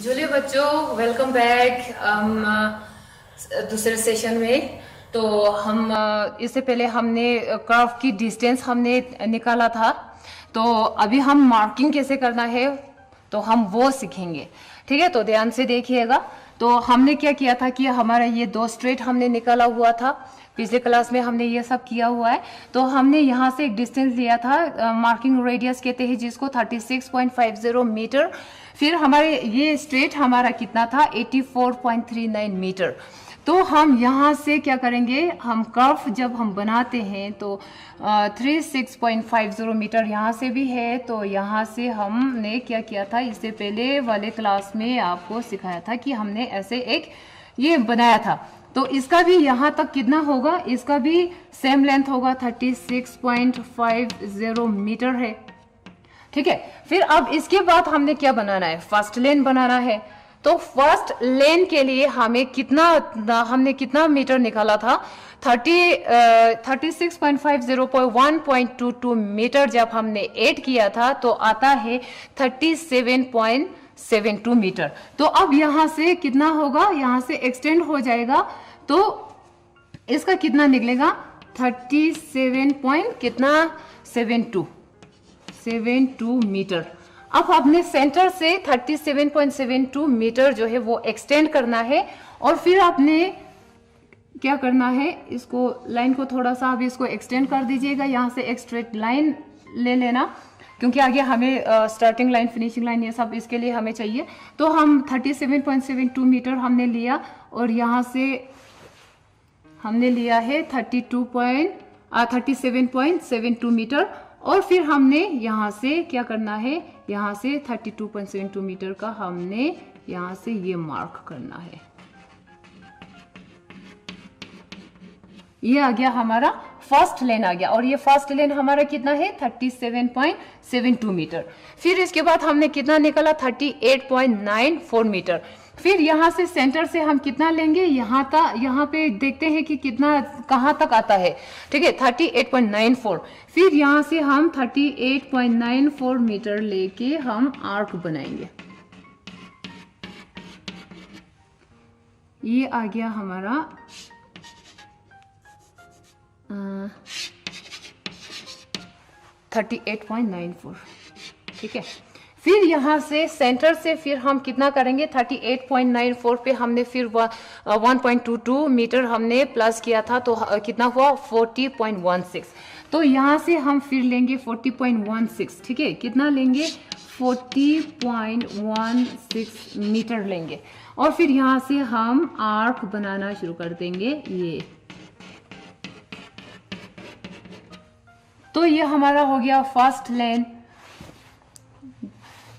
जूली बच्चों, welcome back. दूसरे session में तो हम इससे पहले हमने कर्व की डिस्टेंस हमने निकाला था। तो अभी हम मार्किंग कैसे करना है तो हम वो सीखेंगे। ठीक है, तो ध्यान से देखिएगा। तो हमने क्या किया था कि हमारा ये दो स्ट्रेट हमने निकाला हुआ था। पिछले क्लास में हमने ये सब किया हुआ है। तो हमने यहाँ से एक डिस्टेंस लिया था, मार्किंग रेडियस कहते हैं जिसको, 36.50 मीटर। फिर हमारे ये स्ट्रेट हमारा कितना था, 84.39 मीटर। तो हम यहाँ से क्या करेंगे, हम कर्व जब हम बनाते हैं तो 36.50 मीटर यहाँ से भी है। तो यहाँ से हमने क्या किया था, इससे पहले वाले क्लास में आपको सिखाया था कि हमने ऐसे एक ये बनाया था। तो इसका भी यहाँ तक कितना होगा, इसका भी सेम लेंथ होगा, 36.50 मीटर है। ठीक है, फिर अब इसके बाद हमने क्या बनाना है, फर्स्ट लेन बनाना है। तो फर्स्ट लेन के लिए हमने कितना मीटर निकाला था, 36.50 पर 1.22 मीटर जब हमने ऐड किया था तो आता है 37.72 मीटर। तो अब यहां से कितना होगा, यहां से एक्सटेंड हो जाएगा तो इसका कितना निकलेगा, 37.72 मीटर। अब अपने सेंटर से 37.72 मीटर जो है वो एक्सटेंड करना है। और फिर आपने क्या करना है, इसको लाइन को थोड़ा सा अब इसको एक्सटेंड कर दीजिएगा। यहाँ से एक स्ट्रेट लाइन ले लेना, क्योंकि आगे हमें स्टार्टिंग लाइन फिनिशिंग लाइन ये सब इसके लिए हमें चाहिए। तो हम 37.72 मीटर हमने लिया और यहाँ से हमने लिया है 37.72 मीटर। और फिर हमने यहाँ से क्या करना है, यहाँ से 32.72 मीटर का हमने यहाँ से ये मार्क करना है। ये आ गया हमारा फर्स्ट लेन आ गया। और ये फर्स्ट लेन हमारा कितना है, 37.72 मीटर। फिर इसके बाद हमने कितना निकाला, 38.94 मीटर। फिर यहाँ से सेंटर से हम कितना लेंगे, यहाँ पे देखते हैं कि कितना कहाँ तक आता है। ठीक है, 38.94। फिर यहाँ से हम 38.94 मीटर लेके हम आर्क बनाएंगे। ये आ गया हमारा 38.94। ठीक है, फिर यहाँ से सेंटर से फिर हम कितना करेंगे, 38.94 पे हमने फिर 1.22 मीटर हमने प्लस किया था। तो कितना हुआ, 40.16। तो यहाँ से हम फिर लेंगे 40.16। ठीक है, कितना लेंगे, 40.16 मीटर लेंगे। और फिर यहाँ से हम आर्क बनाना शुरू कर देंगे। तो ये हमारा हो गया फर्स्ट लेन,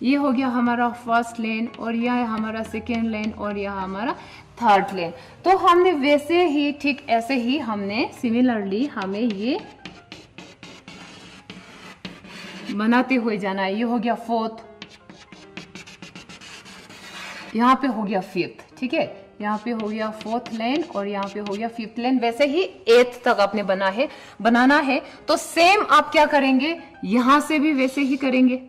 ये हो गया हमारा फर्स्ट लेन, और यह है हमारा सेकेंड लेन, और यह हमारा थर्ड लेन। तो हमने वैसे ही, ठीक ऐसे ही हमने सिमिलरली हमें ये बनाते हुए जाना है। ये हो गया फोर्थ, यहाँ पे हो गया फिफ्थ। ठीक है, यहाँ पे हो गया फोर्थ लेन और यहाँ पे हो गया फिफ्थ लेन। वैसे ही एथ तक आपने बनाना है। तो सेम आप क्या करेंगे, यहां से भी वैसे ही करेंगे।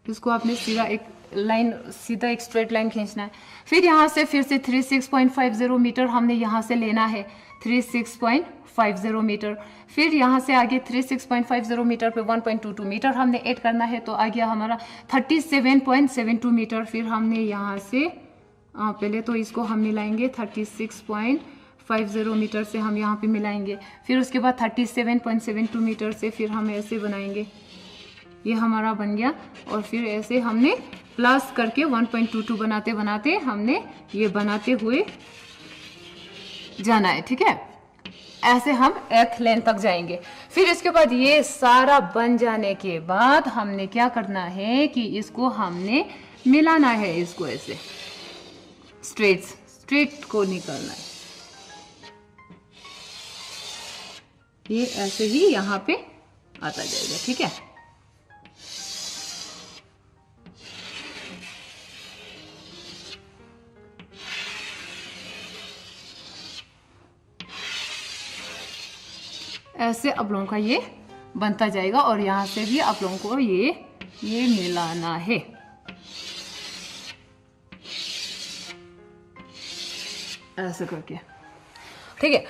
इसको आपने सीधा एक लाइन, सीधा एक स्ट्रेट लाइन खींचना है। फिर यहाँ से फिर से 36.50 मीटर हमने यहाँ से लेना है, 36.50 मीटर। फिर यहाँ से आगे 36.50 मीटर पे 1.22 मीटर हमने ऐड करना है। तो आ गया हमारा 37.72 मीटर। फिर हमने यहाँ से पहले तो इसको हम मिलाएंगे, 36.50 मीटर से हम यहाँ पे मिलाएंगे। फिर उसके बाद 37.72 मीटर से फिर हम ऐसे बनाएंगे, ये हमारा बन गया। और फिर ऐसे हमने प्लस करके 1.22 बनाते बनाते हमने ये बनाते हुए जाना है। ठीक है, ऐसे हम एथ लेन तक जाएंगे। फिर इसके बाद ये सारा बन जाने के बाद हमने क्या करना है कि इसको हमने मिलाना है, इसको ऐसे स्ट्रेट को निकालना है। ये ऐसे ही यहाँ पे आता जाएगा। ठीक है, ऐसे आप लोगों का ये बनता जाएगा। और यहाँ से भी आप लोगों को ये मिलाना है। ऐसे करके, ठीक है।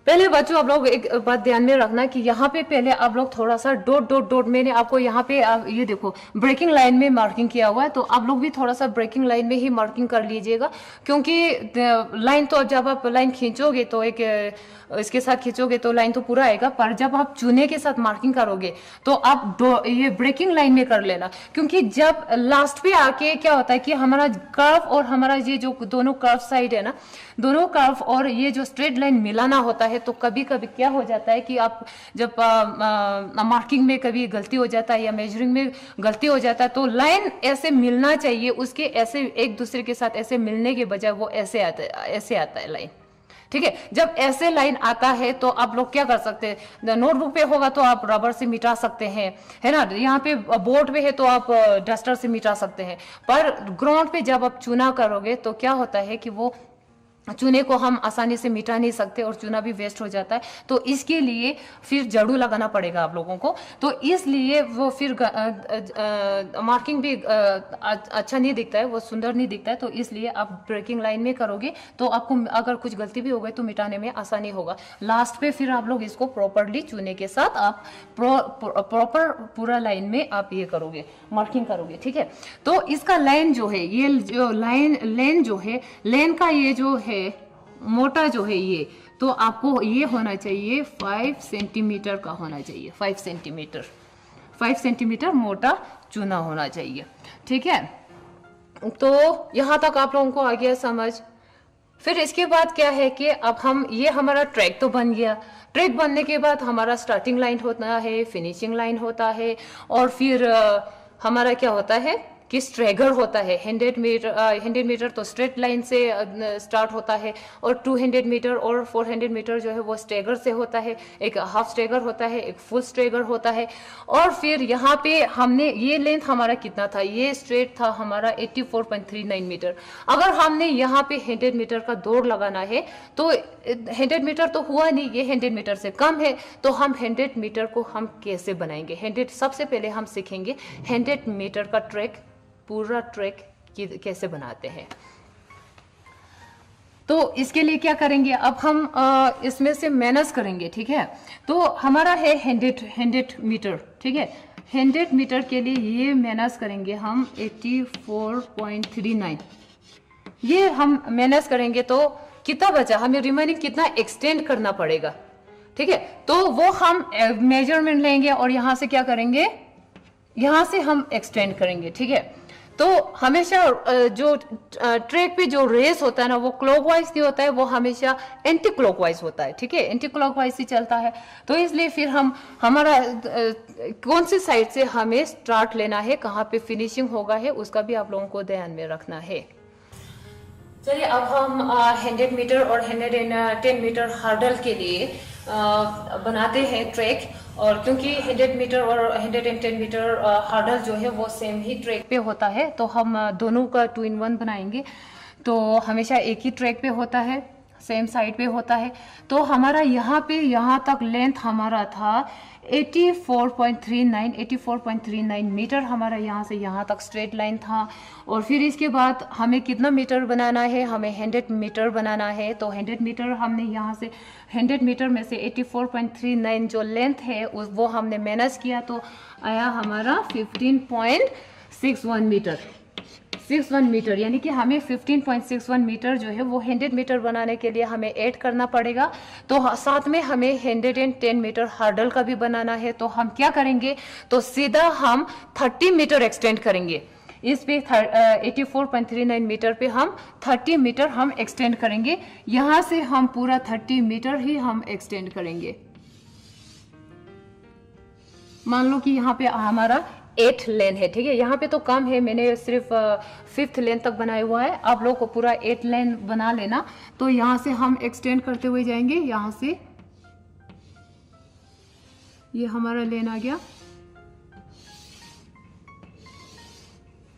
पहले बच्चों आप लोग एक बात ध्यान में रखना कि यहाँ पे पहले आप लोग थोड़ा सा डॉट डॉट डॉट, मैंने आपको यहाँ पे ये देखो ब्रेकिंग लाइन में मार्किंग किया हुआ है, तो आप लोग भी थोड़ा सा ब्रेकिंग लाइन में ही मार्किंग कर लीजिएगा, क्योंकि लाइन तो जब आप लाइन खींचोगे तो एक इसके साथ खींचोगे तो लाइन तो पूरा आएगा, पर जब आप चूने के साथ मार्किंग करोगे तो आप ये ब्रेकिंग लाइन में कर लेना, क्योंकि जब लास्ट पे आके क्या होता है कि हमारा कर्व और हमारा ये जो दोनों कर्व साइड है ना, दोनों कर्व और ये जो स्ट्रेट लाइन मिलाना होता है, तो कभी कभी क्या हो जाता है कि आप जब मार्किंग में कभी गलती हो जाता है या मेजरिंग में गलती हो जाता है, तो लाइन ऐसे मिलना चाहिए, उसके ऐसे एक दूसरे के साथ ऐसे मिलने के बजाय वो ऐसे आता है लाइन, ठीक है। जब ऐसे लाइन आता है तो आप लोग क्या कर सकते हैं, नोटबुक पे होगा तो आप रबर से मिटा सकते हैं, है ना, यहाँ पे बोर्ड पे है तो आप डस्टर से मिटा सकते हैं, पर ग्राउंड पे जब आप चूना करोगे तो क्या होता है कि वो चूने को हम आसानी से मिटा नहीं सकते और चूना भी वेस्ट हो जाता है, तो इसके लिए फिर झाड़ू लगाना पड़ेगा आप लोगों को, तो इसलिए वो फिर मार्किंग भी अच्छा नहीं दिखता है, वो सुंदर नहीं दिखता है, तो इसलिए आप ब्रेकिंग लाइन में करोगे तो आपको अगर कुछ गलती भी हो गई तो मिटाने में आसानी होगा। लास्ट पे फिर आप लोग इसको प्रॉपरली चूने के साथ आप प्रॉपर पूरा लाइन में आप ये करोगे, मार्किंग करोगे, ठीक है। तो इसका लाइन जो है, ये जो लेन जो है, लेन का ये जो है मोटा जो है ये, तो आपको ये होना चाहिए 5 सेंटीमीटर का होना चाहिए, 5 सेंटीमीटर मोटा चूना होना चाहिए, ठीक है। तो यहां तक आप लोगों को आ गया समझ। फिर इसके बाद क्या है कि अब हम ये हमारा ट्रैक तो बन गया, ट्रैक बनने के बाद हमारा स्टार्टिंग लाइन होता है, फिनिशिंग लाइन होता है, और फिर हमारा क्या होता है कि स्ट्रेगर होता है। 100 मीटर तो स्ट्रेट लाइन से स्टार्ट होता है, और 200 मीटर और 400 मीटर जो है वो स्ट्रेगर से होता है, एक हाफ स्ट्रेगर होता है, एक फुल स्ट्रेगर होता है। और फिर यहाँ पे हमने ये लेंथ हमारा कितना था, ये स्ट्रेट था हमारा 84.39 मीटर। अगर हमने यहाँ पे 100 मीटर का दौड़ लगाना है तो 100 मीटर तो हुआ नहीं, ये 100 मीटर से कम है, तो हम 100 मीटर को हम कैसे बनाएंगे। 100 सबसे पहले हम सीखेंगे 100 मीटर का ट्रैक, पूरा ट्रैक कैसे बनाते हैं। तो इसके लिए क्या करेंगे, अब हम इसमें से माइनस करेंगे, ठीक है। तो हमारा है 100 मीटर, ठीक है। 100 मीटर के लिए ये माइनस करेंगे हम 84.39, ये हम माइनस करेंगे तो कितना बचा, हमें रिमेनिंग कितना एक्सटेंड करना पड़ेगा, ठीक है। तो वो हम मेजरमेंट लेंगे और यहां से क्या करेंगे, यहां से हम एक्सटेंड करेंगे, ठीक है। तो हमेशा जो ट्रैक पे जो रेस होता है ना, वो क्लॉकवाइज नहीं होता है, वो हमेशा एंटी क्लॉकवाइज होता है, ठीक है, एंटी क्लॉकवाइज ही चलता है। तो इसलिए फिर हम हमारा कौन सी साइड से हमें स्टार्ट लेना है, कहाँ पे फिनिशिंग होगा है, उसका भी आप लोगों को ध्यान में रखना है। चलिए अब हम 100 मीटर और 110 मीटर हर्डल के लिए बनाते हैं ट्रैक, और क्योंकि 100 मीटर और 110 मीटर हर्डल जो है वो सेम ही ट्रैक पे होता है, तो हम दोनों का 2 in 1 बनाएंगे। तो हमेशा एक ही ट्रैक पे होता है, सेम साइड पे होता है। तो हमारा यहाँ पे यहाँ तक लेंथ हमारा था 84.39 मीटर, हमारा यहाँ से यहाँ तक स्ट्रेट लाइन था। और फिर इसके बाद हमें कितना मीटर बनाना है, हमें 100 मीटर बनाना है। तो 100 मीटर हमने यहाँ से 100 मीटर में से 84.39 जो लेंथ है वो हमने माइनस किया, तो आया हमारा 15.61 मीटर, 61 मीटर, यानी कि हमें 15.61 मीटर जो है वो 100 मीटर बनाने के लिए हमें ऐड करना पड़ेगा। तो साथ में हमें 110 मीटर हर्डल का भी बनाना है। तो हम क्या करेंगे, तो सीधा हम 30 मीटर एक्सटेंड करेंगे इस पे 84.39 मीटर पे हम 30 मीटर हम एक्सटेंड करेंगे। यहां से हम पूरा 30 मीटर ही हम एक्सटेंड करेंगे। मान लो कि यहाँ पे हमारा 8 लेन है, ठीक है। यहाँ पे तो कम है, मैंने सिर्फ 5th लेन तक बनाया हुआ है, आप लोग को पूरा 8 लेन बना लेना। तो यहाँ से हम एक्सटेंड करते हुए जाएंगे, यहाँ से ये हमारा लेन आ गया।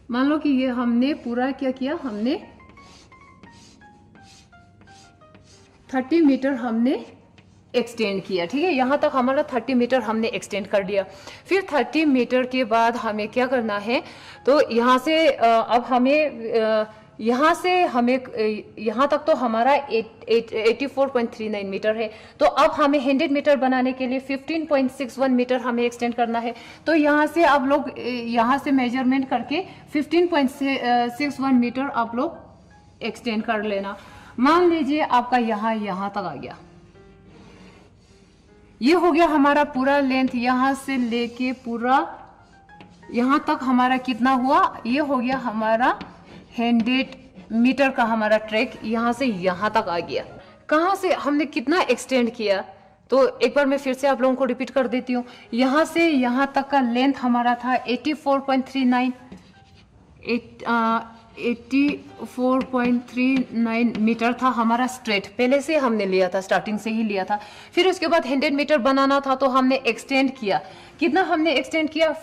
मान लो कि ये हमने पूरा क्या किया, हमने 30 मीटर हमने एक्सटेंड किया, ठीक है। यहाँ तक हमारा 30 मीटर हमने एक्सटेंड कर दिया। फिर 30 मीटर के बाद हमें क्या करना है, तो यहाँ से अब हमें यहाँ से हमें यहाँ तक तो हमारा 84.39 मीटर है। तो अब हमें 100 मीटर बनाने के लिए 15.61 मीटर हमें एक्सटेंड करना है। तो यहाँ से आप लोग यहाँ से मेजरमेंट करके 15.61 मीटर आप लोग एक्सटेंड कर लेना। मान लीजिए आपका यहाँ तक आ गया, ये हो गया हमारा पूरा लेंथ, यहाँ से लेके पूरा यहाँ तक हमारा कितना हुआ, ये हो गया हमारा 100 मीटर का हमारा ट्रैक यहाँ से यहाँ तक आ गया। कहाँ से हमने कितना एक्सटेंड किया, तो एक बार मैं फिर से आप लोगों को रिपीट कर देती हूँ। यहाँ से यहाँ तक का लेंथ हमारा था 84.39 मीटर था हमारा स्ट्रेट, पहले से हमने लिया था, स्टार्टिंग से ही लिया था। फिर उसके बाद 100 मीटर बनाना था तो हमने एक्सटेंड किया। कितना हमने एक्सटेंड किया,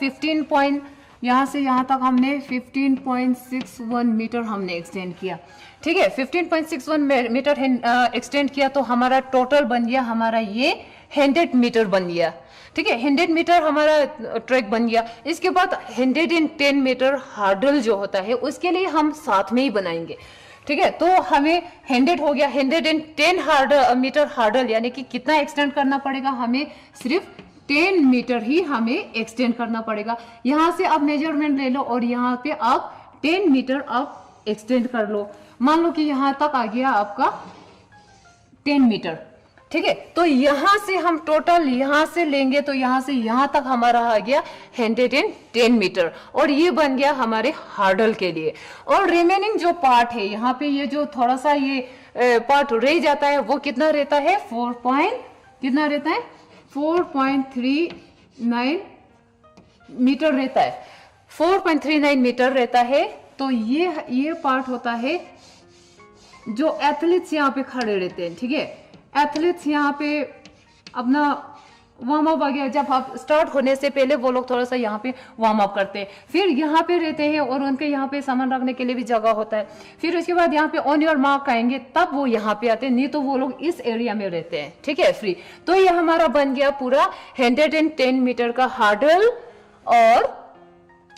यहाँ से यहाँ तक हमने 15.61 मीटर हमने एक्सटेंड किया। ठीक है, 15.61 मीटर एक्सटेंड किया तो हमारा टोटल बन गया, हमारा ये 100 मीटर बन गया। ठीक है, 100 मीटर हमारा ट्रैक बन गया। इसके बाद 110 मीटर हार्डल जो होता है उसके लिए हम साथ में ही बनाएंगे। ठीक है, तो हमें 100 हो गया, 110 मीटर हार्डल यानी कि कितना एक्सटेंड करना पड़ेगा, हमें सिर्फ 10 मीटर ही हमें एक्सटेंड करना पड़ेगा। यहाँ से आप मेजरमेंट ले लो और यहाँ पे आप 10 मीटर आप एक्सटेंड कर लो। मान लो कि यहाँ तक आ गया आपका 10 मीटर। ठीक है, तो यहाँ से हम टोटल यहाँ से लेंगे तो यहाँ से यहाँ तक हमारा आ गया 110 मीटर और ये बन गया हमारे हार्डल के लिए। और रिमेनिंग जो पार्ट है यहाँ पे, ये जो थोड़ा सा ये पार्ट रह जाता है वो कितना रहता है, 4.39 मीटर रहता है, 4.39 मीटर रहता है। तो ये पार्ट होता है जो एथलीट्स यहाँ पे खड़े रहते हैं। ठीक है, एथलीट्स यहाँ पे अपना वार्म अप आ गया, जब आप स्टार्ट होने से पहले वो लोग थोड़ा सा यहाँ पे वार्म अप करते हैं, फिर यहाँ पे रहते हैं और उनके यहाँ पे सामान रखने के लिए भी जगह होता है। फिर उसके बाद यहाँ पे ऑन योर मार्क आएंगे तब वो यहाँ पे आते हैं, नहीं तो वो लोग इस एरिया में रहते हैं। ठीक है, फ्री। तो ये हमारा बन गया पूरा 110 मीटर का हार्डल और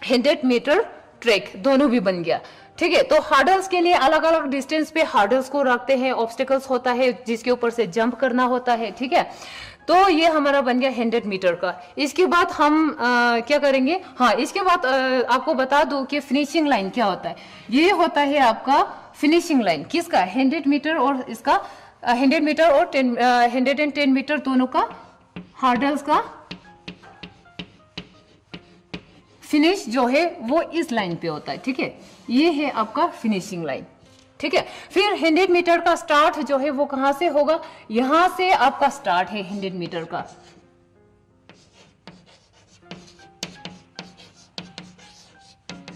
100 मीटर ट्रैक दोनों भी बन गया। ठीक है, तो हार्डल्स के लिए अलग अलग डिस्टेंस पे हार्डल्स को रखते हैं, ऑब्स्टिकल्स होता है जिसके ऊपर से जंप करना होता है। ठीक है, तो ये हमारा बन गया 100 मीटर का। इसके बाद हम क्या करेंगे, हाँ इसके बाद आपको बता दूं कि फिनिशिंग लाइन क्या होता है। ये होता है आपका फिनिशिंग लाइन किसका, 100 मीटर और इसका 100 मीटर और 110 मीटर दोनों का हार्डल्स का फिनिश जो है वो इस लाइन पे होता है। ठीक है, ये है आपका फिनिशिंग लाइन। ठीक है, फिर 100 मीटर का स्टार्ट जो है वो कहां से होगा, यहां से आपका स्टार्ट है 100 मीटर का।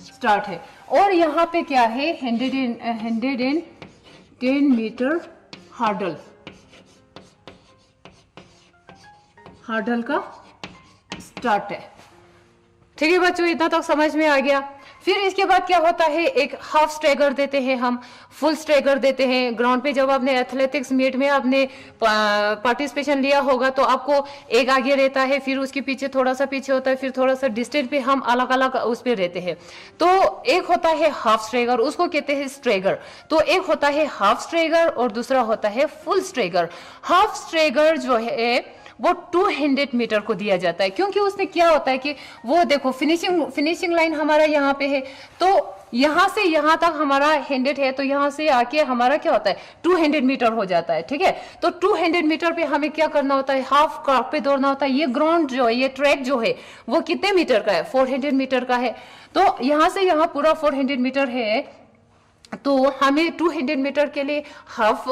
स्टार्ट है और यहाँ पे क्या है, 110 मीटर हार्डल का स्टार्ट है। ठीक है बच्चों, इतना तक समझ में आ गया। फिर इसके बाद क्या होता है, एक हाफ स्ट्रेगर देते हैं हम, फुल स्ट्रेगर देते हैं। ग्राउंड पे जब आपने एथलेटिक्स मीट में आपने पार्टिसिपेशन लिया होगा तो आपको एक आगे रहता है, फिर उसके पीछे थोड़ा सा पीछे होता है, फिर थोड़ा सा डिस्टेंस पे हम अलग अलग उस पे रहते हैं। तो एक होता है हाफ स्ट्रेगर, उसको कहते हैं स्ट्रेगर। तो एक होता है हाफ स्ट्रेगर और दूसरा होता है फुल स्ट्रेगर। हाफ स्ट्रेगर जो है वो 200 मीटर को दिया जाता है, क्योंकि उसमें क्या होता है कि वो देखो फिनिशिंग लाइन हमारा यहाँ पे है, तो यहाँ से यहाँ तक हमारा 100 है, तो यहाँ से आके हमारा क्या होता है 200 मीटर हो जाता है। ठीक है, तो 200 मीटर पे हमें क्या करना होता है, हाफ क्राफ्ट पे दौड़ना होता है। ये ग्राउंड जो है, ये ट्रैक जो है वो कितने मीटर का है, 400 मीटर का है। तो यहाँ से यहाँ पूरा 400 मीटर है, तो हमें 200 मीटर के लिए हाफ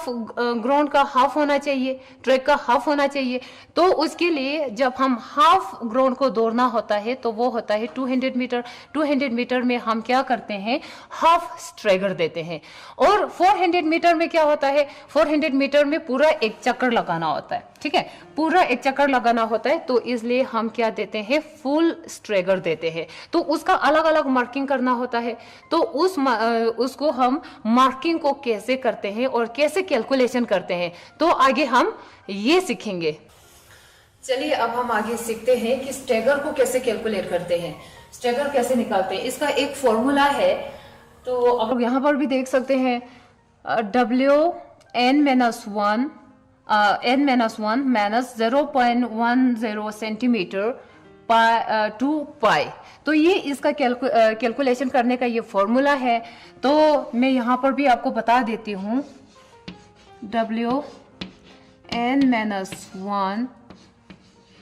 ग्राउंड का हाफ होना चाहिए, ट्रैक का हाफ होना चाहिए। तो उसके लिए जब हम हाफ ग्राउंड को दौड़ना होता है तो वो होता है 200 मीटर। 200 मीटर में हम क्या करते हैं, हाफ स्ट्रेगर देते हैं। और 400 मीटर में क्या होता है, 400 मीटर में पूरा एक चक्कर लगाना होता है। ठीक है, पूरा एक चक्कर लगाना होता है, तो इसलिए हम क्या देते हैं, फुल स्ट्रेगर देते हैं। तो उसका अलग अलग मार्किंग करना होता है। तो उसको हम मार्किंग को कैसे करते हैं और कैसे कैलकुलेशन करते हैं, तो आगे हम ये सीखेंगे। चलिए अब हम आगे सीखते हैं कि स्ट्रेगर को कैसे कैलकुलेट करते हैं, स्ट्रेगर कैसे निकालते हैं। इसका एक फॉर्मूला है, तो अब लोग यहाँ पर भी देख सकते हैं WN-1 n-1 minus 0.10 centimetre to पाई। तो ये इसका कैलकुलेशन करने का ये फॉर्मूला है। तो मैं यहाँ पर भी आपको बता देती हूँ, WN-1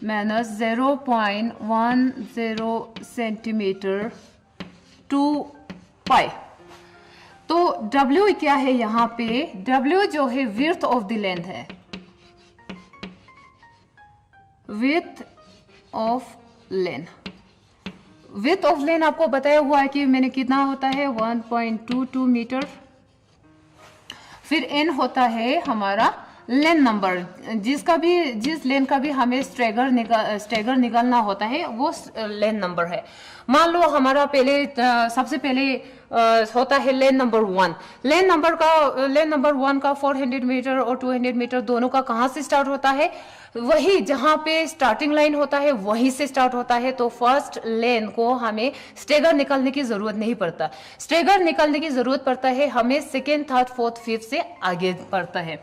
माइनस 0.10 सेंटीमीटर टू पाई। तो W क्या है यहाँ पे, W जो है विड्थ ऑफ द लेंथ है, width of length. Width of length आपको बताया हुआ है कि मैंने कितना होता है 1.22 मीटर। फिर n होता है हमारा लेन नंबर, जिस लेन का भी हमें स्ट्रेगर निकालना होता है वो लेन नंबर है। मान लो हमारा सबसे पहले होता है लेन नंबर 1। लेन नंबर 1 का 400 मीटर और 200 मीटर दोनों का कहाँ से स्टार्ट होता है, वही जहाँ पे स्टार्टिंग लाइन होता है वहीं से स्टार्ट होता है। तो फर्स्ट लेन को हमें स्टेगर निकालने की जरूरत नहीं पड़ता। स्टेगर निकालने की जरूरत पड़ता है हमें सेकेंड, थर्ड, फोर्थ, फिफ्थ से आगे पड़ता है।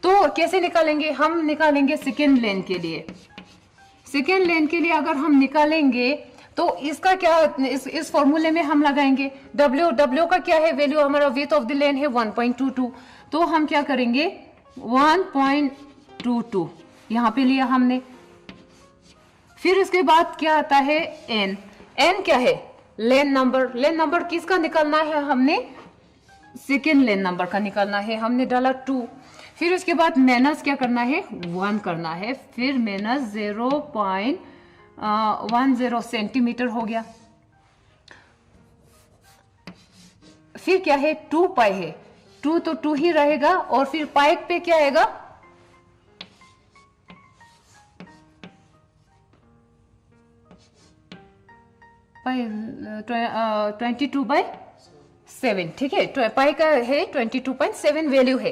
तो कैसे निकालेंगे, हम निकालेंगे सेकेंड लेन के लिए। सेकेंड लेन के लिए अगर हम निकालेंगे तो इसका क्या, इस फॉर्मूले में हम लगाएंगे W का क्या है वैल्यू, हमारा विड्थ ऑफ द लेन है 1.22। तो हम क्या करेंगे 1.22 यहाँ पे लिया हमने। फिर उसके बाद क्या आता है n क्या है लेन नंबर। लेन नंबर किसका निकालना है, हमने सेकेंड लेन नंबर का निकालना है, हमने डाला 2। फिर उसके बाद माइनस क्या करना है 1 करना है, फिर माइनस 0.10 सेंटीमीटर हो गया। फिर क्या है 2 पाई है, 2 तो 2 ही रहेगा। और फिर पाइप पे क्या आएगा, पाई 22/7, ठीक है। पाई का है 22.7 वैल्यू है,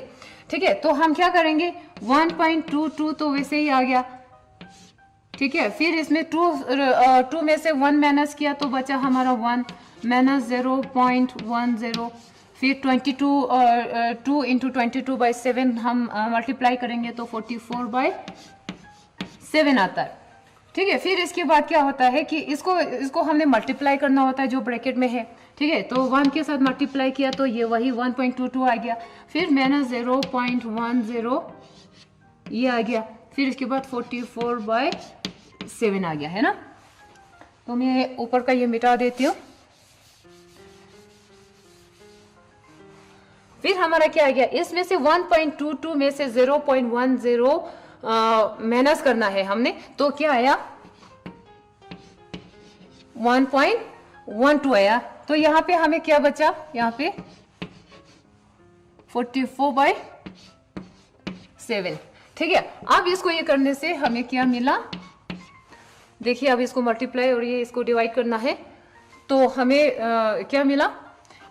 ठीक है। तो हम क्या करेंगे 1.22 तो वैसे ही आ गया, ठीक है। फिर इसमें 2 में से 1 माइनस किया तो बचा हमारा 1 माइनस 0.10। फिर 2 इंटू 22/7 हम मल्टीप्लाई करेंगे तो 44/7 आता है, ठीक है। फिर इसके बाद क्या होता है कि इसको हमने मल्टीप्लाई करना होता है जो ब्रैकेट में है, ठीक है। तो 1 के साथ मल्टीप्लाई किया तो ये वही 1.22 आ गया। फिर माइनस 0.10 ये आ गया। फिर इसके बाद 44/7 आ गया, है ना। तो मैं ऊपर का ये मिटा देती हूँ। फिर हमारा क्या आ गया, इसमें से 1.22 में से 0.10 माइनस करना है हमने, तो क्या आया 1.12 आया। तो यहाँ पे हमें क्या बचा, यहाँ पे 44/7, ठीक है। अब इसको ये करने से हमें क्या मिला, देखिए अब इसको मल्टीप्लाई और ये इसको डिवाइड करना है तो हमें क्या मिला,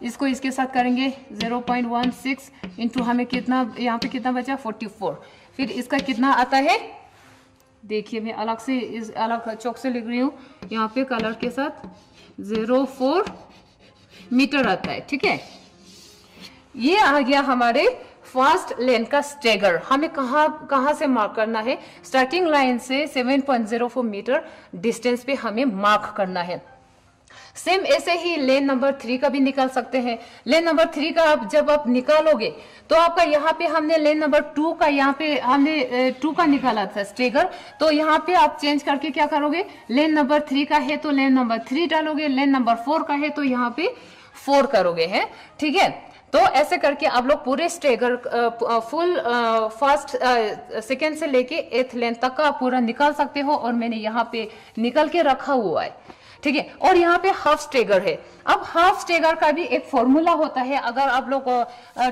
इसको इसके साथ करेंगे 0.16 इंटू हमें कितना, यहाँ पे कितना बचा 44। फिर इसका कितना आता है, देखिए मैं अलग से अलग चौक से लिख रही हूँ, यहाँ पे कलर के साथ 04 मीटर आता है, ठीक है। ये आ गया हमारे फर्स्ट लेन का स्टेगर। हमें कहाँ से मार्क करना है, स्टार्टिंग लाइन से 7.04 मीटर डिस्टेंस पे हमें मार्क करना है। सेम ऐसे ही लेन नंबर 3 का भी निकाल सकते हैं। लेन नंबर 3 का जब आप निकालोगे तो आपका यहाँ पे हमने लेन नंबर 2 का, यहाँ पे हमने 2 का निकाला था स्टेगर, तो यहाँ पे आप चेंज करके क्या करोगे, लेन नंबर 3 का है तो लेन नंबर 3 डालोगे, लेन नंबर 4 का है तो यहाँ पे 4 करोगे, है, ठीक है। तो ऐसे करके आप लोग पूरे स्टेगर फुल फर्स्ट सेकेंड से लेके 8th लेन तक का पूरा निकाल सकते हो। और मैंने यहाँ पे निकल के रखा हुआ है, ठीक है। और यहाँ पे हाफ स्टेगर है। अब हाफ स्टेगर का भी एक फॉर्मूला होता है। अगर आप लोग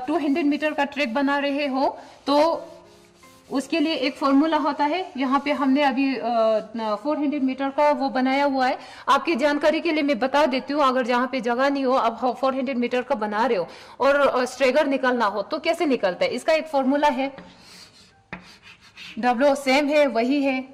200 मीटर का ट्रैक बना रहे हो तो उसके लिए एक फॉर्मूला होता है। यहाँ पे हमने अभी 400 मीटर का वो बनाया हुआ है। आपकी जानकारी के लिए मैं बता देती हूँ, अगर जहाँ पे जगह नहीं हो, आप 400 मीटर का बना रहे हो और स्टेगर निकालना हो तो कैसे निकलता है, इसका एक फॉर्मूला है। W सेम है, वही है,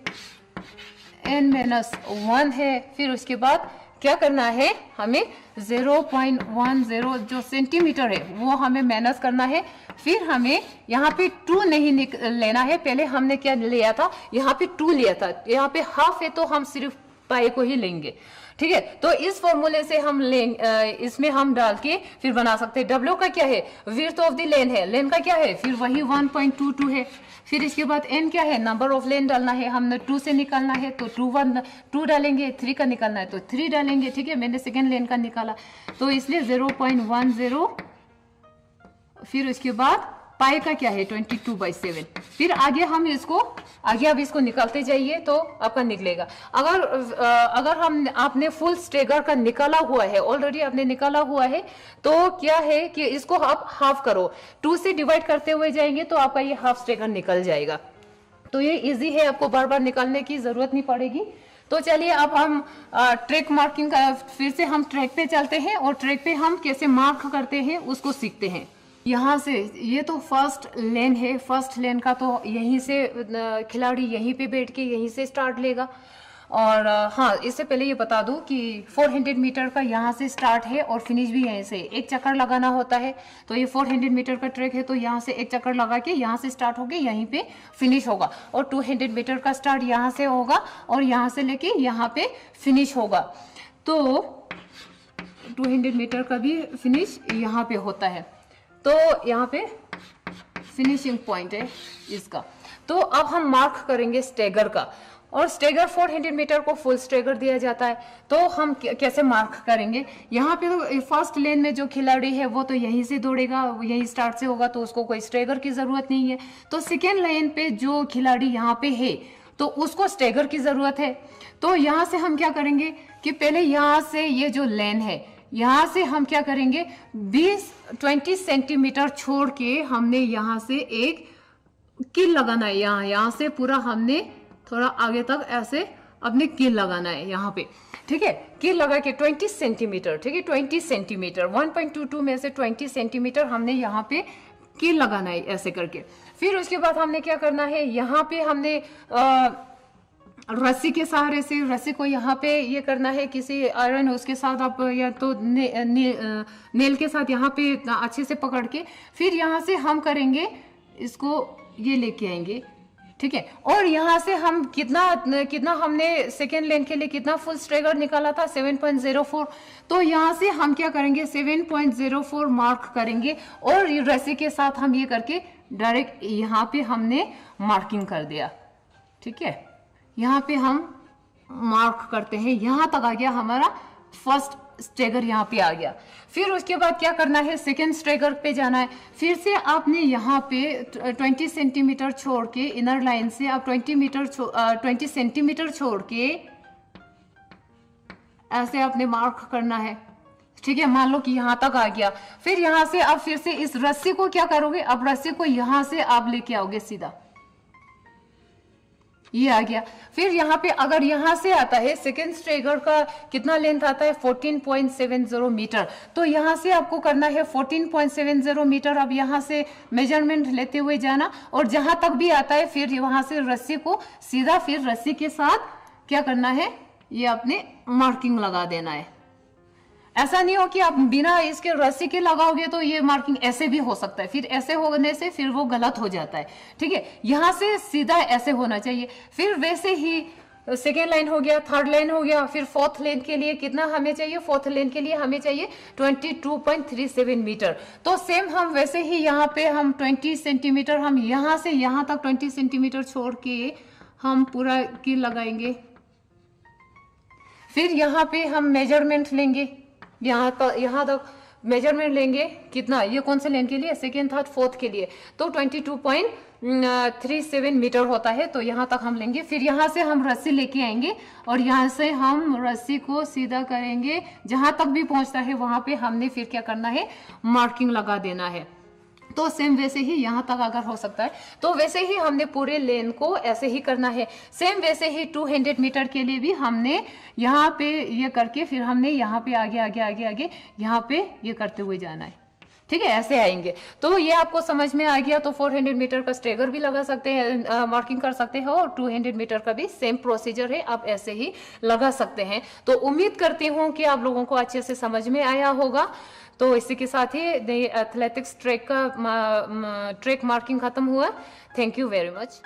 n-1 है, फिर उसके बाद क्या करना है, हमें 0.10 जो सेंटीमीटर है वो हमें माइनस करना है। फिर हमें यहाँ पे 2 नहीं लेना है, पहले हमने क्या लिया था, यहाँ पे 2 लिया था, यहाँ पे हाफ है तो हम सिर्फ पाई को ही लेंगे, ठीक है। तो इस फॉर्मूले से हम लेंगे, इसमें हम डाल के फिर बना सकते हैं। W का क्या है, विड्थ ऑफ द लेन है, लेन का क्या है, फिर वही 1.22 है। फिर इसके बाद n क्या है, नंबर ऑफ लेन डालना है, हमने 2 से निकालना है तो 2 डालेंगे, 3 का निकालना है तो 3 डालेंगे, ठीक है। मैंने सेकेंड लेन का निकाला तो इसलिए 0.10। फिर उसके बाद पाई का क्या है 22/7। फिर आगे हम इसको अब इसको निकालते जाइए तो आपका निकलेगा। अगर आपने फुल स्टेगर का निकाला हुआ है, ऑलरेडी आपने निकाला हुआ है, तो क्या है कि इसको आप हाफ करो, 2 से डिवाइड करते हुए जाएंगे तो आपका ये हाफ स्टेगर निकल जाएगा। तो ये इजी है, आपको बार बार निकालने की जरूरत नहीं पड़ेगी। तो चलिए अब हम ट्रैक मार्किंग का फिर से हम ट्रैक पे चलते हैं और ट्रैक पे हम कैसे मार्क करते हैं उसको सीखते हैं। यहाँ से ये तो फर्स्ट लेन है, फर्स्ट लेन का तो यहीं से खिलाड़ी यहीं पे बैठ के यहीं से स्टार्ट लेगा। और हाँ, इससे पहले ये बता दूं कि 400 मीटर का यहाँ से स्टार्ट है और फिनिश भी यहीं से, एक चक्कर लगाना होता है। तो ये 400 मीटर का ट्रैक है तो यहाँ से एक चक्कर लगा के यहाँ से स्टार्ट होके यहीं पे फिनिश होगा। और 200 मीटर का स्टार्ट यहाँ से होगा और यहाँ से लेके यहाँ पे फिनिश होगा। तो 200 मीटर का भी फिनिश यहाँ पे होता है, तो यहाँ पे फिनिशिंग पॉइंट है इसका। तो अब हम मार्क करेंगे स्टेगर का, और स्टेगर 400 मीटर को फुल स्टेगर दिया जाता है। तो हम कैसे मार्क करेंगे, यहाँ पे तो फर्स्ट लेन में जो खिलाड़ी है वो तो यहीं से दौड़ेगा, यहीं स्टार्ट से होगा, तो उसको कोई स्टेगर की जरूरत नहीं है। तो सेकेंड लेन पे जो खिलाड़ी यहाँ पे है तो उसको स्टेगर की जरूरत है। तो यहाँ से हम क्या करेंगे कि पहले यहाँ से ये जो लेन है यहाँ से हम क्या करेंगे, 20 सेंटीमीटर छोड़ के हमने यहाँ से एक कील लगाना है। यहाँ से पूरा हमने थोड़ा आगे तक ऐसे अपने कील लगाना है यहाँ पे, ठीक है। कील लगा के 20 सेंटीमीटर, ठीक है, 20 सेंटीमीटर 1.22 में से 20 सेंटीमीटर हमने यहाँ पे कील लगाना है ऐसे करके। फिर उसके बाद हमने क्या करना है, यहाँ पे हमने रस्सी के सहारे से रस्सी को यहाँ पे ये करना है, किसी आयरन उसके साथ आप या तो नेल के साथ यहाँ पे अच्छे से पकड़ के फिर यहाँ से हम करेंगे इसको, ये लेके आएंगे, ठीक है। और यहाँ से हम कितना हमने सेकेंड लेन के लिए कितना फुल स्ट्रेगर निकाला था, 7.04। तो यहाँ से हम क्या करेंगे 7.04 मार्क करेंगे और रस्सी के साथ हम ये करके डायरेक्ट यहाँ पे हमने मार्किंग कर दिया, ठीक है। यहाँ पे हम मार्क करते हैं, यहाँ तक आ गया हमारा फर्स्ट स्टेगर, यहाँ पे आ गया। फिर उसके बाद क्या करना है, सेकेंड स्टेगर पे जाना है। फिर से आपने यहाँ पे 20 सेंटीमीटर छोड़ के इनर लाइन से आप 20 सेंटीमीटर छोड़ के ऐसे आपने मार्क करना है, ठीक है। मान लो कि यहाँ तक आ गया। फिर यहाँ से आप फिर से इस रस्सी को क्या करोगे, अब रस्सी को यहाँ से आप लेके आओगे सीधा, ये आ गया। फिर यहाँ पे अगर यहाँ से आता है, सेकेंड स्ट्रेगर का कितना लेंथ आता है 14.70 मीटर, तो यहाँ से आपको करना है 14.70 मीटर। अब यहाँ से मेजरमेंट लेते हुए जाना और जहां तक भी आता है फिर वहां से रस्सी को सीधा फिर रस्सी के साथ क्या करना है, ये अपने मार्किंग लगा देना है। ऐसा नहीं हो कि आप बिना इसके रस्सी के लगाओगे तो ये मार्किंग ऐसे भी हो सकता है, फिर ऐसे होने से फिर वो गलत हो जाता है, ठीक है। यहाँ से सीधा ऐसे होना चाहिए। फिर वैसे ही सेकेंड लाइन हो गया, थर्ड लाइन हो गया। फिर फोर्थ लेन के लिए कितना हमें चाहिए, फोर्थ लेन के लिए हमें चाहिए 22.37 मीटर। तो सेम हम वैसे ही यहाँ पे हम 20 सेंटीमीटर हम यहाँ से यहाँ तक 20 सेंटीमीटर छोड़ के हम पूरा कील लगाएंगे। फिर यहाँ पे हम मेजरमेंट लेंगे, यहाँ तक मेजरमेंट लेंगे कितना, ये कौन से लेन के लिए, सेकेंड थर्ड फोर्थ के लिए, तो 22.37 मीटर होता है। तो यहाँ तक हम लेंगे। फिर यहाँ से हम रस्सी लेके आएंगे और यहाँ से हम रस्सी को सीधा करेंगे, जहां तक भी पहुंचता है वहां पे हमने फिर क्या करना है, मार्किंग लगा देना है। तो सेम वैसे ही यहाँ तक अगर हो सकता है तो वैसे ही हमने पूरे लेन को ऐसे ही करना है। सेम वैसे ही 200 मीटर के लिए भी हमने यहाँ पे ये करके फिर हमने यहाँ पे आगे आगे आगे आगे यहाँ पे ये करते हुए जाना है, ठीक है, ऐसे आएंगे। तो ये आपको समझ में आ गया। तो 400 मीटर का स्टेगर भी लगा सकते हैं, मार्किंग कर सकते हैं, और 200 मीटर का भी सेम प्रोसीजर है, आप ऐसे ही लगा सकते हैं। तो उम्मीद करती हूँ कि आप लोगों को अच्छे से समझ में आया होगा। तो इसी के साथ ही एथलेटिक्स ट्रैक का ट्रैक मार्किंग खत्म हुआ। Thank you very much.